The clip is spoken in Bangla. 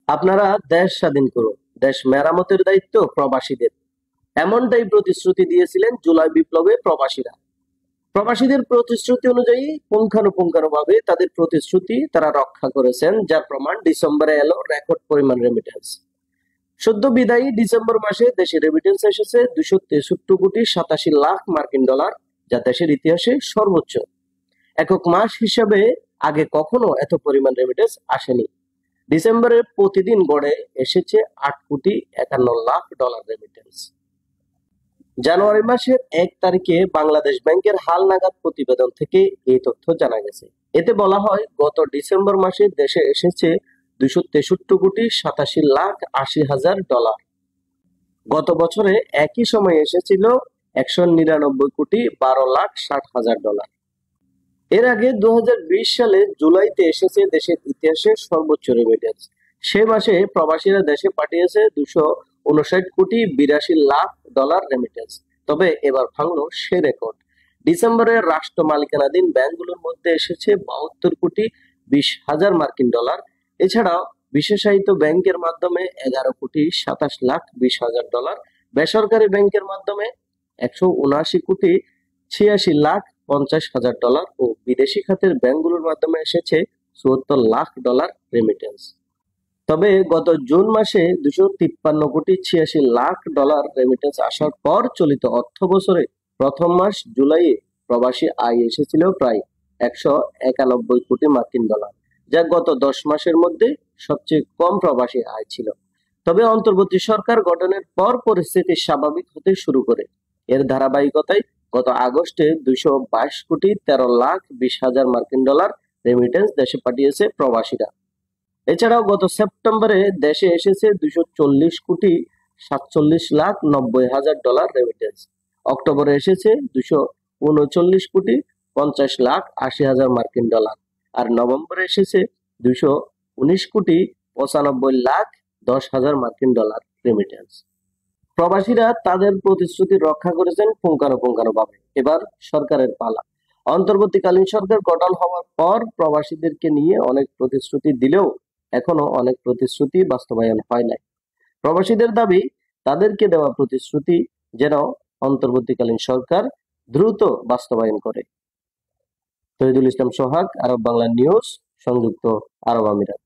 আপনারা দেশ স্বাধীন করুন, দেশ মেরামতের দায়িত্ব প্রবাসীদের, এমনটাই প্রতিশ্রুতি দিয়েছিলেন জুলাই বিপ্লবে প্রবাসীরা। প্রবাসীদের প্রতিশ্রুতি অনুযায়ী পুঙ্খানুপুঙ্খানুভাবে তাদের প্রতিশ্রুতি তারা রক্ষা করেছেন, যার প্রমাণ ডিসেম্বরে এলো রেকর্ড পরিমাণ রেমিটেন্স। সদ্য বিদায়ী ডিসেম্বর মাসে দেশে রেমিটেন্স এসেছে 263,87,00,000 মার্কিন ডলার, যা দেশের ইতিহাসে সর্বোচ্চ। একক মাস হিসাবে আগে কখনো এত পরিমাণ রেমিটেন্স আসেনি। ডিসেম্বরে প্রতিদিন গড়ে এসেছে 8,51,00,000 রেমিটেন্স। জানুয়ারি মাসের 1 তারিখে বাংলাদেশ ব্যাংকের হালনাগাদ প্রতিবেদন থেকে এই তথ্য জানা গেছে। এতে বলা হয়, গত ডিসেম্বর মাসে দেশে এসেছে 263,87,80,000 ডলার। গত বছরে একই সময়ে এসেছিল 199,12,60,000 ডলার। এর আগে 2020 সালে জুলাইতে এসেছে দেশের ইতিহাসে সর্বোচ্চ রেমিটেন্স। সে মাসে প্রবাসীরা দেশে পাঠিয়েছে 259,82,00,000 রেমিটেন্স। তবে এবার ভাঙলো সে রেকর্ড। ডিসেম্বরে রাষ্ট্র মালিকানাধীন ব্যাংকগুলোর মধ্যে এসেছে 72,20,000 মার্কিন ডলার। এছাড়াও বিশেষায়িত ব্যাংকের মাধ্যমে 11,27,20,000 ডলার, বেসরকারি ব্যাংকের মাধ্যমে 179,86,50,000 ডলার ও বিদেশি খাতের ব্যাংকগুলোর মাধ্যমে এসেছে 74,00,000 রেমিটেন্স। তবে গত জুন মাসে 253,86,00,000 রেমিটেন্স আসার পর চলিত অর্থ বছরে প্রথম মাস জুলাইয়ে প্রবাসী আয় এসেছিল প্রায় 191,00,00,000 মার্কিন ডলার, যা গত 10 মাসের মধ্যে সবচেয়ে কম প্রবাসী আয় ছিল। তবে অন্তর্বর্তী সরকার গঠনের পর পরিস্থিতি স্বাভাবিক হতে শুরু করে। এর ধারাবাহিকতায় গত আগস্টে 222,13,20,000 মার্কিন ডলার রেমিটেন্স দেশে পাঠিয়েছে প্রবাসীরা। এছাড়াও গত সেপ্টেম্বরে দেশে এসেছে 240,47,90,000 ডলার রেমিটেন্স। অক্টোবরে এসেছে 239,50,80,000 মার্কিন ডলার, আর নভেম্বরে এসেছে 219,95,10,000 মার্কিন ডলার রেমিটেন্স। প্রবাসীরা তাদের প্রতিশ্রুতি রক্ষা করেছেন পুঙ্খানুপুঙ্খানুভাবে। এবার সরকারের পালা। অন্তর্বর্তীকালীন সরকার গঠন হওয়ার পর প্রবাসীদেরকে নিয়ে অনেক প্রতিশ্রুতি দিলেও এখনো অনেক প্রতিশ্রুতি বাস্তবায়ন হয় নাই। প্রবাসীদের দাবি, তাদেরকে দেওয়া প্রতিশ্রুতি যেন অন্তর্বর্তীকালীন সরকার দ্রুত বাস্তবায়ন করে। তহিদুল ইসলাম সোহাগ, আরব বাংলা নিউজ, সংযুক্ত আরব আমিরাত।